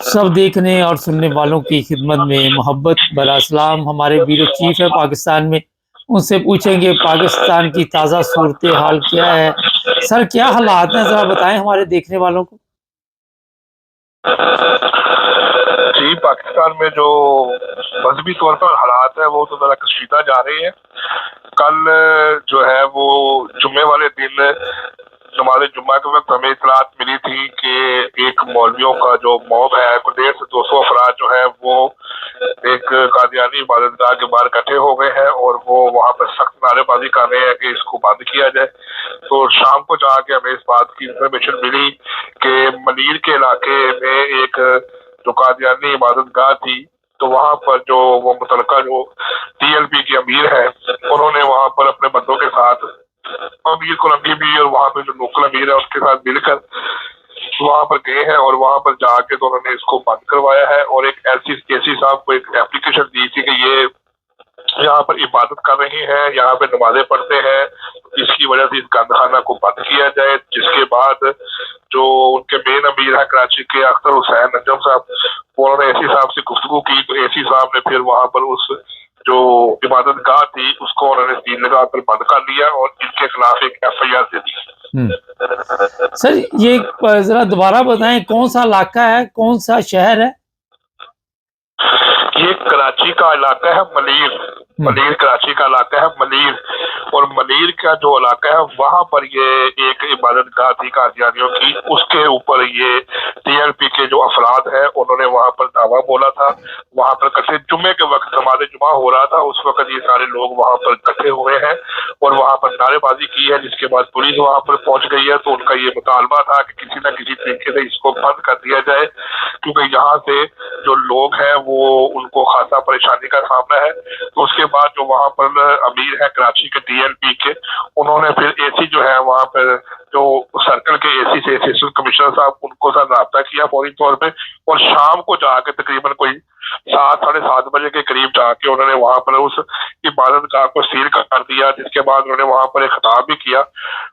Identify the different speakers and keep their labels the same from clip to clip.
Speaker 1: सब देखने और सुनने वालों की खिदमत में मोहब्बत भरा सलाम। हमारे ब्यूरो चीफ है पाकिस्तान में, उनसे पूछेंगे पाकिस्तान की ताज़ा सूरत हाल क्या है। सर, क्या हालात हैं, ज़रा बताएं हमारे देखने वालों को।
Speaker 2: जी, पाकिस्तान में जो मजहबी तौर पर हालात है वो तो ज़रा कशीदा जा रही है। कल जो है वो जुम्मे वाले दिन नमाज़े जुम्मा के वक्त हमें इतलात मिली थी कि एक मौलवियों का जो मॉब है 150 से 200 अफराद जो है वो एक कादियानी इबादतगाह के बाहर इकट्ठे हो गए हैं और वो वहाँ पर सख्त नारेबाजी कर रहे हैं कि इसको बंद किया जाए। तो शाम को जाके हमें इस बात की इंफॉर्मेशन मिली कि मनीर के इलाके में एक जो कादियानी इबादतगाह थी, तो वहाँ पर जो वो मुतलका जो टीएलपी के अमीर है, उन्होंने वहाँ पर अपने बंदों के साथ अमीर कोलंबी भी और वहाँ पे जो लोकल अमीर है उसके साथ मिलकर वहाँ पर गए हैं और वहाँ पर जाके तो उन्होंने इसको बंद करवाया है और एक एसी साहब को एक एप्लीकेशन दी थी कि ये यहाँ पर इबादत कर रहे हैं, यहाँ पे नमाजें पढ़ते हैं, इसकी वजह से इस गंदखाना को बंद किया जाए। जिसके बाद जो उनके मेन अमीर है कराची के अख्तर हुसैन नजम साहब, उन्होंने एसी साहब से गुफ्तगू की तो एसी साहब ने फिर वहाँ पर उस जो इबादत गाह थी उसको उन्होंने सील लगाकर बंद कर लिया और इनके खिलाफ एक FIR दे दी।
Speaker 1: सर, ये जरा दोबारा बताएं, कौन सा इलाका है, कौन सा शहर है?
Speaker 2: ये कराची का इलाका है मनीर कराची का इलाका है मनीर। और मनीर का जो इलाका है वहां पर ये एक इबादत गाह थी कादियानियों की, उसके ऊपर ये टीएलपी के जो अफराद हैं उन्होंने वहां पर दावा बोला था। वहां पर कल जुम्मे के वक्त नमाज जुमा हो रहा था, उस वक्त ये सारे लोग वहां पर इकट्ठे हुए हैं और वहां पर नारेबाजी की है। जिसके बाद पुलिस वहां पर पहुंच गई है। तो उनका ये मुतालबा था कि किसी न किसी तरीके से इसको बंद कर दिया जाए, क्योंकि यहाँ से जो लोग हैं वो उनको खासा परेशानी का सामना है। तो उसके बाद जो वहाँ पर अमीर है कराची के टीएलपी के, उन्होंने फिर एसी जो है वहाँ पर जो सर्कल के एसी से असिस्टेंट कमिश्नर साहब उनको साथ रब्ता किया फौरी तौर पे और शाम को जाके तकरीबन कोई 7 साढ़े 7 बजे के करीब जाके उन्होंने वहाँ पर उस इबादत गाह को सील कर दिया। जिसके बाद उन्होंने वहाँ पर एक खिताब भी किया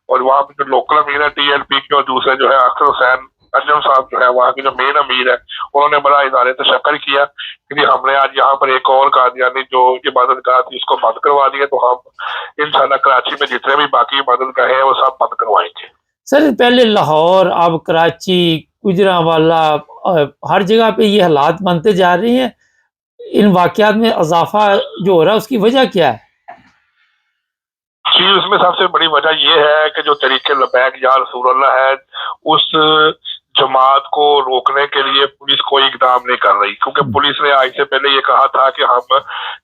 Speaker 2: और वहाँ पर जो लोकल अमीर है टीएलपी के और दूसरे जो है अख्तर हुसैन अजम साहब जो है वहाँ के जो मेन अमीर है, उन्होंने बड़ा इज़हार तशक्कुर किया कि हमने आज यहाँ पर एक और कादियानी जो इबादत गाह थी उसको बंद करवा दिया, तो हम इंशाल्लाह कराची में जितने भी बाकी इबादत गाहें हैं वो सब बंद करवाएंगे।
Speaker 1: सर, पहले लाहौर, अब कराची, गुजरांवाला, हर जगह पे ये हालात बनते जा रहे हैं। इन वाकयात में इजाफा जो हो रहा है उसकी वजह क्या है?
Speaker 2: जी, उसमें सबसे बड़ी वजह ये है कि जो तरीके लबैक या रसूलुल्लाह है उस जमात को रोकने के लिए पुलिस कोई इकदाम नहीं कर रही, क्योंकि पुलिस ने आज से पहले ये कहा था कि हम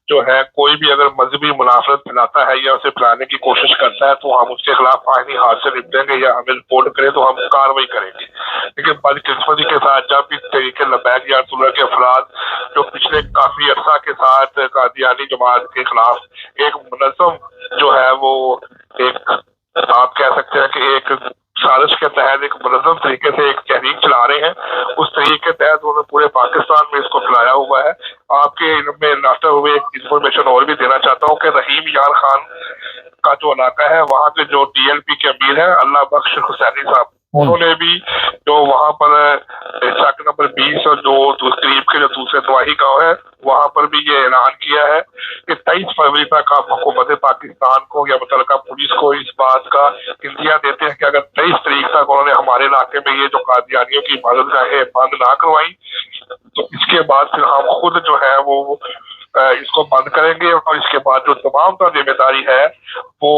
Speaker 2: जो है कोई भी अगर मजहबी मुनाफरत फैलाता है या उसे फैलाने की कोशिश करता है तो हम उसके खिलाफ आईनी हाथ से निपटेंगे या हमें रिपोर्ट करें तो हम कार्रवाई करेंगे। लेकिन बदकिस्मती के साथ जब इस तरीके लबैक या रसूलुल्लाह के अफराद जो पिछले काफी अरसा के साथ कादियानी जमात के खिलाफ एक मुनज़्ज़म जो है वो एक आप कह सकते हैं कि एक साजिश के तहत एक मुनज़्ज़म तरीके से एक तहरीक चला रहे हैं, उस तहरीक के तहत उन्होंने पूरे पाकिस्तान में इसको फैलाया हुआ है। आपके इनमें लाते हुए एक इंफॉर्मेशन और भी देना चाहता हूँ कि रहीम यार खान का जो इलाका है वहाँ के जो टीएलपी के अमीर है अल्लाह बख्श हुसैनी साहब, उन्होंने भी जो वहाँ पर सेक्टर नंबर 20 और जो करीब के जो दूसरे तबाही गाँव है वहाँ पर भी ये ऐलान किया है कि 23 फरवरी तक आप हुकूमत पाकिस्तान को या मुतलका पुलिस को इस बात का इंदिया देते हैं कि अगर 23 तारीख तक उन्होंने हमारे इलाके में ये जो कादियानियों की इबादत गाहें बंद ना करवाई तो इसके बाद फिर हम खुद जो है वो इसको बंद करेंगे और इसके बाद जो तमाम तर जिम्मेदारी है वो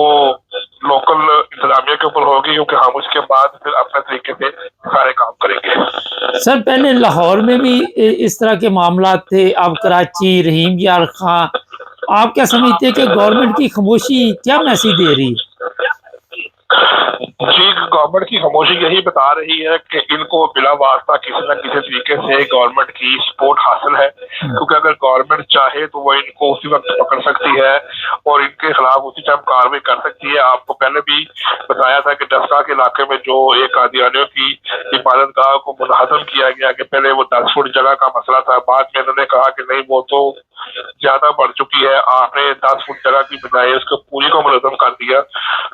Speaker 2: लोकल इंतजामिया के ऊपर होगी, क्योंकि हम उसके बाद फिर अपने तरीके से सारे काम करेंगे।
Speaker 1: सर, पहले लाहौर में भी इस तरह के मामला थे, अब कराची, रहीम यार खां, आप क्या समझते हैं कि गवर्नमेंट की खामोशी क्या मैसेज दे रही है?
Speaker 2: जी, गवर्नमेंट की खामोशी यही बता रही है कि इनको बिला वास्ता किसी न किसी तरीके से गवर्नमेंट की सपोर्ट हासिल है, क्योंकि अगर गवर्नमेंट चाहे तो वो इनको उसी वक्त पकड़ सकती है और इनके खिलाफ उसी टाइम कार्रवाई कर सकती है। आपको पहले भी बताया था कि डस्का के इलाके में जो एक कादियानियों की इबादत गाह को मुनहदम किया गया कि पहले वो 10 फुट जगह का मसला था, बाद में इन्होंने कहा कि नहीं वो तो ज्यादा बढ़ चुकी है, आपने 10 फुट जगह की बजाय उसको पूरी को मुलज़्ज़म कर दिया।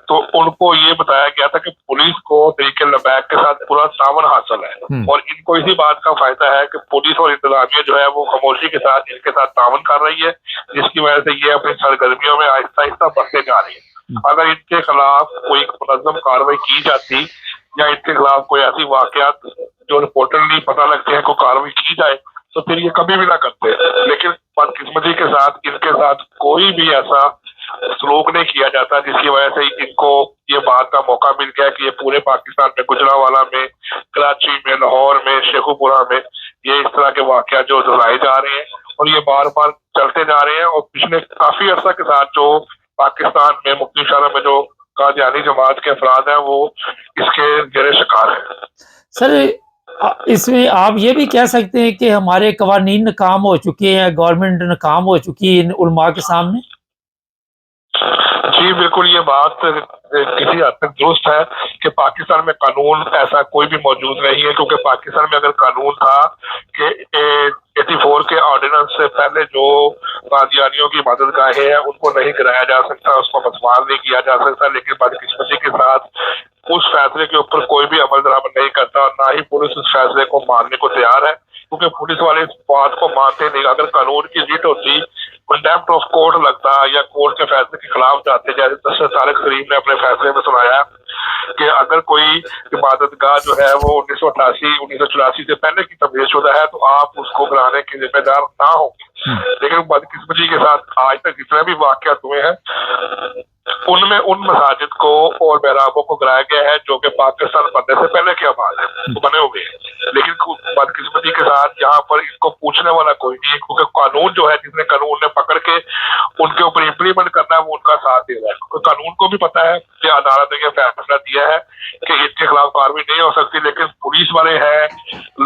Speaker 2: तो उनको ये बताया गया था कि पुलिस को तहरीक लबैक के साथ पूरा तावन हासिल है और इनको इसी बात का फायदा है कि पुलिस और इंतजामिया जो है वो खामोशी के साथ इनके साथ तावन कर रही है, जिसकी वजह से ये अपनी सरगर्मियों में आहिस्ता आहिस्ता बढ़ते जा रही है। अगर इनके खिलाफ कोई मुनज़्ज़म कार्रवाई की जाती या इनके खिलाफ कोई ऐसी वाकयात जो रिपोर्टरली पता लगते हैं, कोई कार्रवाई की जाए, तो फिर ये कभी भी ना करते। लेकिन बदकिस्मती के साथ इनके साथ कोई भी ऐसा सलूक नहीं किया जाता, जिसकी वजह से इनको ये बात का मौका मिल गया कि ये पूरे पाकिस्तान में, गुजरांवाला में, कराची में, लाहौर में, शेखुपुरा में ये इस तरह के वाकया जो दोहराए जा रहे हैं और ये बार बार चलते जा रहे हैं। और पिछले काफी अर्सा के साथ जो पाकिस्तान में मुफ्ती शहर में जो कादियानी जमात के अफराद हैं वो इसके जेरे शिकार हैं।
Speaker 1: सर इसमें आप ये भी कह सकते हैं कि हमारे कवानीन नाकाम हो चुके हैं, गवर्नमेंट नाकाम हो चुकी है इन उलमा के सामने?
Speaker 2: जी बिल्कुल, ये बात किसी हद तक दुरुस्त है कि पाकिस्तान में कानून ऐसा कोई भी मौजूद नहीं है, क्योंकि पाकिस्तान में अगर कानून था कि 84 के ऑर्डिनेंस से पहले जो कादियानियों की इबादतगाहें हैं उनको नहीं गिराया जा सकता, उसको बदमाश नहीं किया जा सकता, लेकिन बदकिस्मती के साथ उस फैसले के ऊपर कोई भी अमल दरामद नहीं करता और ना ही पुलिस उस फैसले को मानने को तैयार है, क्योंकि पुलिस वाले इस बात को मानते नहीं। अगर कानून की रिट होती, कंटेम्प्ट ऑफ कोर्ट लगता या कोर्ट के फैसले के खिलाफ जाते, जैसे जस्टिस तारिक शरीफ ने अपने फैसले में सुनाया कि अगर कोई इबादतगाह जो है वो 1984 से पहले की तमीज़ शुदा है तो आप उसको गिराने के जिम्मेदार ना हो। लेकिन बदकिस्मती के साथ आज तक जितने भी वाकयात हुए हैं उनमें उन मसाजिद को और महराबों को गिराया गया है जो कि पाकिस्तान बनने से पहले के आबाद है, बने हुए हैं। लेकिन बदकिस्मती के साथ यहाँ पर इसको पूछने वाला कोई नहीं है, क्योंकि कानून जो है, जिसने कानून ने पकड़ के उनके ऊपर इम्प्लीमेंट करना है वो उनका साथ दे रहा है, क्योंकि कानून को भी पता है कि अदालत ने यह फैसला दिया है कि इनके खिलाफ कार्रवाई नहीं हो सकती। लेकिन पुलिस वाले हैं,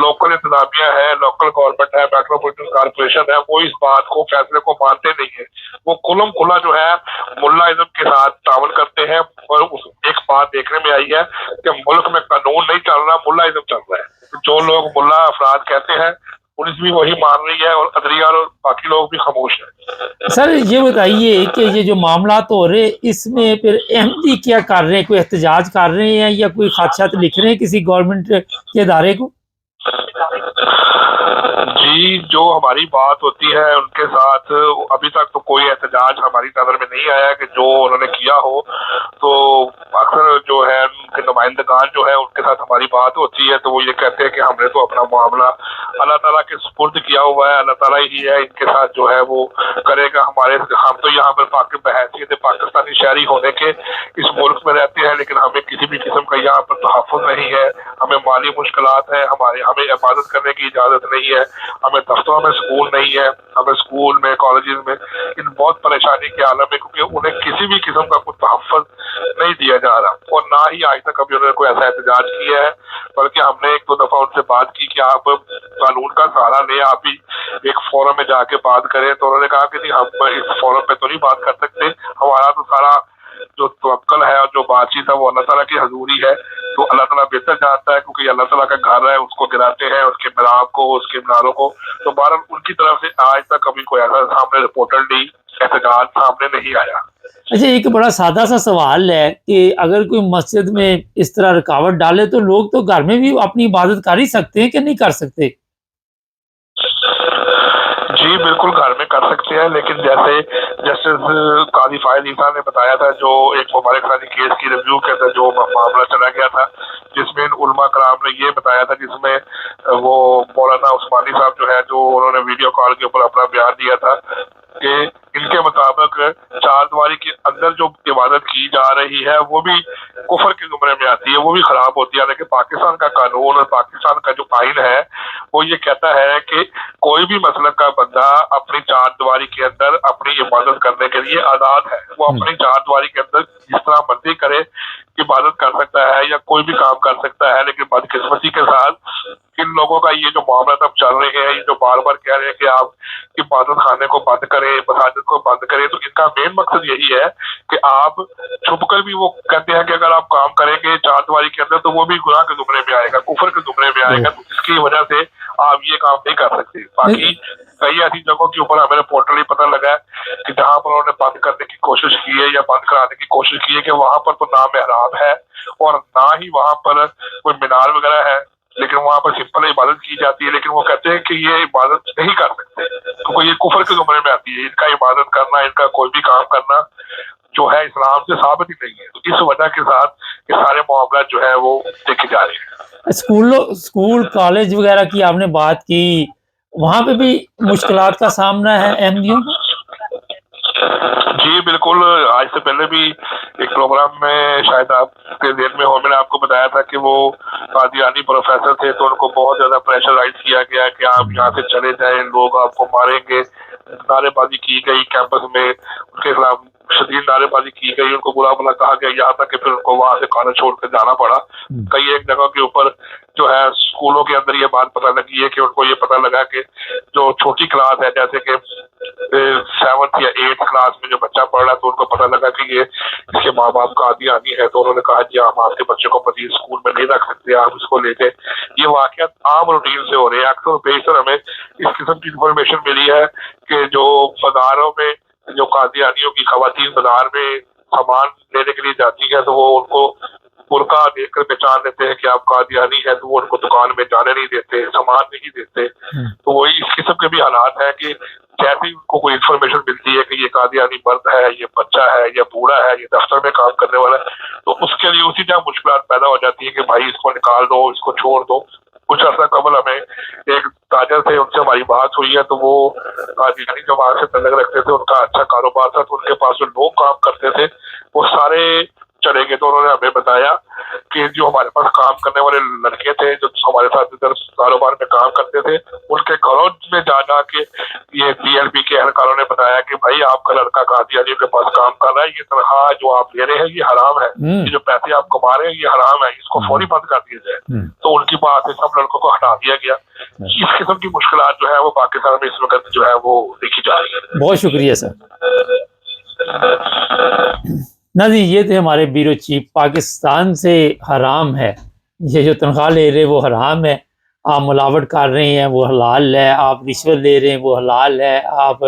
Speaker 2: लोकल इंतजामिया है, लोकल गवर्नमेंट है, मेट्रोपॉलिटन कॉर्पोरेशन है, वो इस बात को, फैसले को मानते नहीं है। वो कुलम खुला जो है मुल्ला इज़्म के साथ तावन करते हैं। और उस एक बात देखने में आई है कि मुल्क में कानून नहीं चल रहा, मुल्ला इज़्म चल रहा है। जो लोग मुल्ला अफराद कहते हैं पुलिस भी वही मान रही है और अदलिया और बाकी लोग भी खामोश हैं।
Speaker 1: सर ये बताइए कि ये जो मामला तो हो रहे, इसमें फिर अहमदी क्या कर रहे हैं? कोई एहतजाज कर रहे हैं या कोई खदशात लिख रहे हैं किसी गवर्नमेंट के इदारे को?
Speaker 2: जी, जो हमारी बात होती है उनके साथ अभी तक तो कोई एहतजाज हमारी नज़र में नहीं आया कि जो उन्होंने किया हो। तो अक्सर जो है उनके नुमाइंदगान जो है उनके साथ हमारी बात होती है तो वो ये कहते हैं कि हमने तो अपना मामला अल्लाह ताला के सुपुर्द किया हुआ है, अल्लाह ताला ही है इनके साथ जो है वो करेगा। हम तो यहाँ पर बहैसियत पाकिस्तानी शहरी होने के इस मुल्क में रहते हैं, लेकिन हमें किसी भी किस्म का यहाँ पर तहफ़्फ़ुज़ नहीं है, हमें माली मुश्किलात है, हमें इबादत करने की इजाज़त नहीं है, हमें दफ्तरों में सुकून नहीं है, हमें स्कूल में, कॉलेजेस में इन बहुत परेशानी के आलम में, क्योंकि उन्हें किसी भी किस्म का कुछ तहफ़्फ़ुज़ नहीं दिया जा रहा और ना ही आज तक कभी उन्होंने कोई ऐसा एहतजाज किया है। बल्कि हमने 1-2 दफ़ा उनसे बात की कि आप कानून का सहारा लें, आप भी एक फोरम में जाके बात करें, तो उन्होंने कहा कि नहीं, हम इस फोरम पे तो नहीं बात कर सकते, हमारा तो सारा जो तवक्कल है और जो बातचीत है वो अल्लाह ताला की हजूरी है। तो अल्लाह ताला बेहतर जानता है, क्योंकि अल्लाह ताला का घर है, उसको गिराते हैं, उसके मिराब को, उसके मीनारों को। तो बहरहाल उनकी तरफ से आज तक कभी कोई ऐसा सामने रिपोर्टरली एहतजाज सामने नहीं आया।
Speaker 1: अच्छा, एक बड़ा सादा सा सवाल है कि अगर कोई मस्जिद में इस तरह रुकावट डाले तो लोग तो घर में भी अपनी इबादत कर ही सकते हैं कि नहीं कर सकते?
Speaker 2: जी बिल्कुल, घर में कर सकते हैं, लेकिन जैसे जस्टिस काजी फाइज ईसा ने बताया था, जो एक मुबारक खानी केस की रिव्यू के अंदर जो मामला चला गया था, जिसमें उलमा कराम ने ये बताया था, जिसमें वो मौलाना उस्मानी साहब जो है, जो उन्होंने वीडियो कॉल के ऊपर अपना बयान दिया था कि इनके मुताबिक चारदीवारी के अंदर जो इबादत की जा रही है वो भी कुफर के जुमरे में आती है, वो भी खराब होती है। लेकिन पाकिस्तान का कानून और पाकिस्तान का जो आइन है वो ये कहता है कि कोई भी मसलक का बंदा अपनी चारदीवारी के अंदर अपनी इबादत करने के लिए आज़ाद है। वो अपनी चारदीवारी के अंदर जिस तरह मर्जी करे इबादत कर सकता है या कोई भी काम कर सकता है। लेकिन बदकिस्मती के साथ इन लोगों का ये जो मामला तब चल रहे हैं, ये जो बार बार कह रहे हैं कि आप इबादत खाने को बंद करें, मसाजिद को बंद करें, तो इनका मेन मकसद यही है कि आप छुप कर भी, वो कहते हैं कि अगर आप काम करेंगे चारदीवारी के अंदर तो वो भी गुनाह के जुमरे में आएगा, कुफर के जुमरे में आएगा, तो इसकी वजह से आप ये काम नहीं कर सकते। बाकी कई ऐसी जगहों के ऊपर हमें रिपोर्टली पता लगा है कि जहां पर उन्होंने बंद करने की कोशिश की है या बंद कराने की कोशिश की है कि वहां पर तो ना मेहराब है और ना ही वहां पर कोई मीनार वगैरह है, लेकिन वहां पर सिंपल इबादत की जाती है। लेकिन वो कहते हैं कि ये इबादत नहीं कर सकते क्योंकि ये कुफर के जुमरे में आती है। इनका इबादत करना, इनका कोई भी काम करना जो है इस्लाम से साबित ही नहीं है। तो इस वजह के साथ ये सारे मामला जो है वो देखे जा रहे हैं।
Speaker 1: स्कूल कॉलेज वगैरह की आपने बात की, वहां पे भी मुश्किलात का सामना है अहमदियों को?
Speaker 2: जी बिल्कुल, आज से पहले भी एक प्रोग्राम में शायद आपके देर में हो, मैंने आपको बताया था कि वो कादियानी प्रोफेसर थे तो उनको बहुत ज्यादा प्रेशराइज किया गया कि आप यहाँ से चले जाएं, लोग आपको मारेंगे। नारेबाजी की गई कैंपस में, उनके खिलाफ शदीद नारेबाजी की गई, उनको बुरा भला कहा गया, यहाँ तक कि फिर उनको वहां से कॉलेज छोड़ कर जाना पड़ा। कई एक जगह के ऊपर जो है स्कूलों के अंदर ये बात पता लगी है कि उनको ये पता लगा कि जो छोटी क्लास है, जैसे कि 7th या 8th क्लास में जो बच्चा पढ़ रहा है, तो उनको पता लगा कि ये इसके माँ बाप का कादियानी है, तो उन्होंने कहा जी हम आपके बच्चे को मजीद स्कूल में नहीं रख सकते, आप इसको लेके। ये वाकयात आम रूटीन से हो रहे हैं। अक्सर बेशतर हमें इस किस्म की इंफॉर्मेशन मिली है कि जो बाजारों में जो कादियानियों की खवातीन बाजार में सामान लेने के लिए जाती है तो वो उनको बुर्का देखकर पहचान लेते हैं कि आप कादियानी है, तो वो उनको दुकान में जाने नहीं देते, सामान नहीं देते। तो वही इस किस्म के भी हालात है कि जैसे ही उनको कोई इन्फॉर्मेशन मिलती है कि ये कादियानी मर्द है, ये बच्चा है, ये बूढ़ा है, ये दफ्तर में काम करने वाला है, तो उसके लिए उसी टाइम मुश्किल पैदा हो जाती है कि भाई इसको निकाल दो, इसको छोड़ दो। कुछ अर्सा कबल हमें एक ताजर थे, उनसे हमारी बात हुई है, तो वो कादियानी जमात से तल्लुक रखते थे, उनका अच्छा कारोबार था, तो उनके पास जो लोग काम करते थे वो सारे चले गए। तो उन्होंने हमें बताया कि जो हमारे पास काम करने वाले लड़के थे जो हमारे साथ इधर कारोबार में काम करते थे, उनके घरों में जा के ये पीएलपी के अहलकारों ने बताया कि भाई आपका लड़का कादियानियों के पास काम कर रहा है, ये तनख्वाह जो आप ले रहे हैं ये हराम है, ये जो पैसे आप कमा रहे हैं ये हराम है, इसको फौरी बंद कर दिया जाए। तो उनकी बात है सब लड़कों को हटा दिया गया। इस किस्म की मुश्किलात जो है वो पाकिस्तान में इस वक्त जो है वो देखी जा रही है।
Speaker 1: बहुत शुक्रिया सर। ना जी, ये थे हमारे ब्यूरो चीफ। पाकिस्तान से हराम है, ये जो तनख्वाह ले रहे हैं वो हराम है, आप मिलावट कर रहे हैं वो हलाल है, आप रिश्वत ले रहे हैं वो हलाल है, आप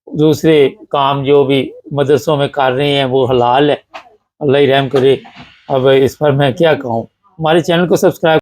Speaker 1: दूसरे काम जो भी मदरसों में कर रहे हैं वो हलाल है। अल्लाह ही रहम करे। अब इस पर मैं क्या कहूँ। हमारे चैनल को सब्सक्राइब